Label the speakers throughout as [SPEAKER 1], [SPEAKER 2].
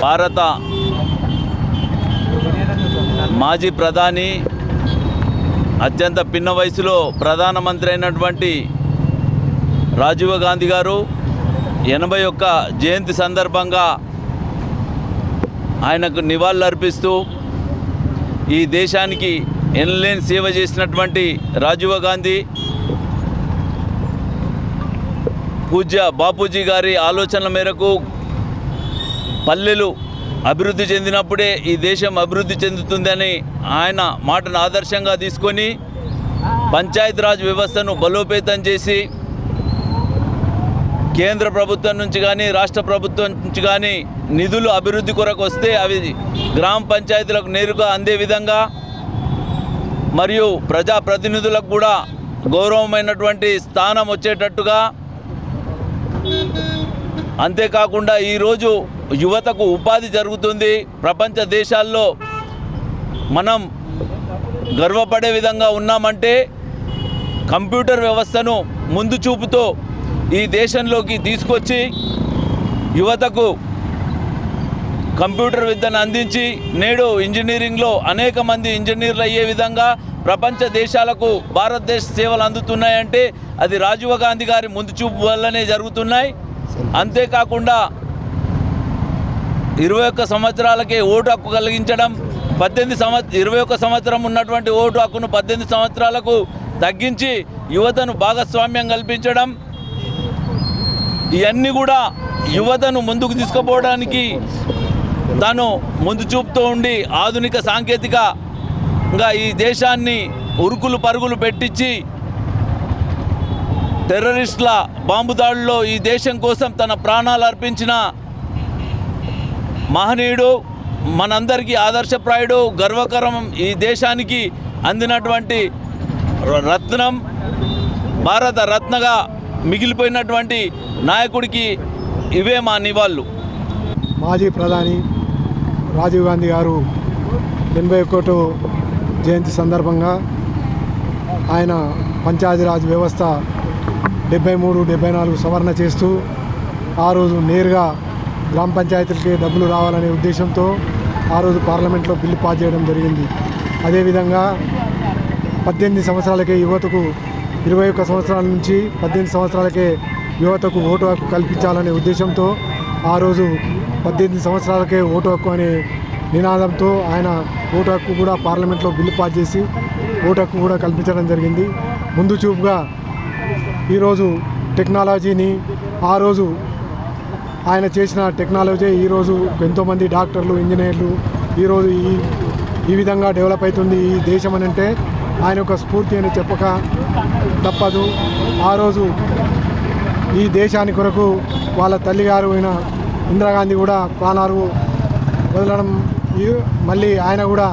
[SPEAKER 1] భారత మాజీ ప్రధాని అత్యంత పిన్న వయసులో ప్రధానమంత్రి అయినటువంటి రాజీవ్ గాంధీ గారు 81 జయంతి సందర్భంగా ఆయనకు నివాళులర్పిస్తూ ఈ దేశానికి ఎనలేని సేవ చేసినటువంటి రాజీవ్ గాంధీ పూజ్య బాపూజీ గారి ఆలోచనల మేరకు పల్లెలు అభివృద్ధి చెందినప్పుడే ఈ దేశం అభివృద్ధి చెందుతుందని ఆయన మాటను ఆదర్శంగా తీసుకొని పంచాయతీరాజ్ వ్యవస్థను బలోపేతం చేసి కేంద్ర ప్రభుత్వం నుంచి కానీ రాష్ట్ర ప్రభుత్వం నుంచి కానీ నిధులు అభివృద్ధి కొరకు వస్తే అవి గ్రామ పంచాయతీలకు నేరుగా అందే విధంగా మరియు ప్రజాప్రతినిధులకు కూడా గౌరవమైనటువంటి స్థానం వచ్చేటట్టుగా, అంతేకాకుండా ఈరోజు యువతకు ఉపాధి జరుగుతుంది. ప్రపంచ దేశాల్లో మనం గర్వపడే విధంగా ఉన్నామంటే కంప్యూటర్ వ్యవస్థను ముందు చూపుతో ఈ దేశంలోకి తీసుకొచ్చి యువతకు కంప్యూటర్ విద్యను అందించి నేడు ఇంజనీరింగ్లో అనేక మంది ఇంజనీర్లు అయ్యే విధంగా ప్రపంచ దేశాలకు భారతదేశ సేవలు అందుతున్నాయంటే అది రాజీవ్ గాంధీ గారి ముందు చూపు వల్లనే జరుగుతున్నాయి. అంతేకాకుండా 21 సంవత్సరాలకే ఓటు హక్కు కలిగించడం, 21 సంవత్సరం ఉన్నటువంటి ఓటు హక్కును 18 సంవత్సరాలకు తగ్గించి యువతను భాగస్వామ్యం కల్పించడం, ఇవన్నీ కూడా యువతను ముందుకు తీసుకుపోవడానికి తాను ముందు చూపుతూ ఉండి ఆధునిక సాంకేతికంగా ఈ దేశాన్ని ఉరుకులు పరుగులు పెట్టించి టెర్రరిస్టుల బాంబు దాడుల్లో ఈ దేశం కోసం తన ప్రాణాలు అర్పించిన మహనీయుడు, మనందరికీ ఆదర్శప్రాయుడు, గర్వకరం, ఈ దేశానికి అందినటువంటి రత్నం, భారత రత్నగా మిగిలిపోయినటువంటి నాయకుడికి ఇవే మా నివాళులు.
[SPEAKER 2] మాజీ ప్రధాని రాజీవ్ గాంధీ గారు 81వ జయంతి సందర్భంగా ఆయన పంచాయతీరాజ్ వ్యవస్థ 73, 74 సవరణ చేస్తూ ఆ రోజు నేరుగా గ్రామ పంచాయతీలకి డబ్బులు రావాలనే ఉద్దేశంతో ఆ రోజు పార్లమెంట్లో బిల్లు పాస్ చేయడం జరిగింది. అదేవిధంగా 18 సంవత్సరాలకే యువతకు 21 సంవత్సరాల నుంచి 18 సంవత్సరాలకే యువతకు ఓటు హక్కు కల్పించాలనే ఉద్దేశంతో ఆ రోజు 18 సంవత్సరాలకే ఓటు హక్కు అనే నినాదంతో ఆయన ఓటు హక్కు కూడా పార్లమెంట్లో బిల్లు పాస్ చేసి ఓటు హక్కు కూడా కల్పించడం జరిగింది. ముందు చూపుగా ఈరోజు టెక్నాలజీని ఆ రోజు ఆయన చేసిన టెక్నాలజీ ఈరోజు ఎంతోమంది డాక్టర్లు, ఇంజనీర్లు ఈరోజు ఈ విధంగా డెవలప్ అవుతుంది ఈ దేశం అని అంటే ఆయన యొక్క స్ఫూర్తి అని చెప్పక తప్పదు. ఆ రోజు ఈ దేశాని కొరకు వాళ్ళ తల్లిగారు అయిన ఇందిరాగాంధీ కూడా ప్రాణాలు వదలడం, మళ్ళీ ఆయన కూడా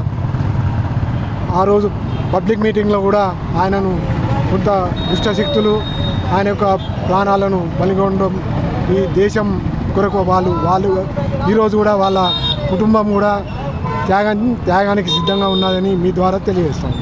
[SPEAKER 2] ఆ రోజు పబ్లిక్ మీటింగ్లో కూడా ఆయనను కొంత దుష్టశక్తులు ఆయన యొక్క ప్రాణాలను బలిగొనడం, ఈ దేశం కొరకు వాళ్ళు ఈరోజు కూడా వాళ్ళ కుటుంబం కూడా త్యాగానికి సిద్ధంగా ఉన్నదని మీ ద్వారా తెలియజేస్తాం.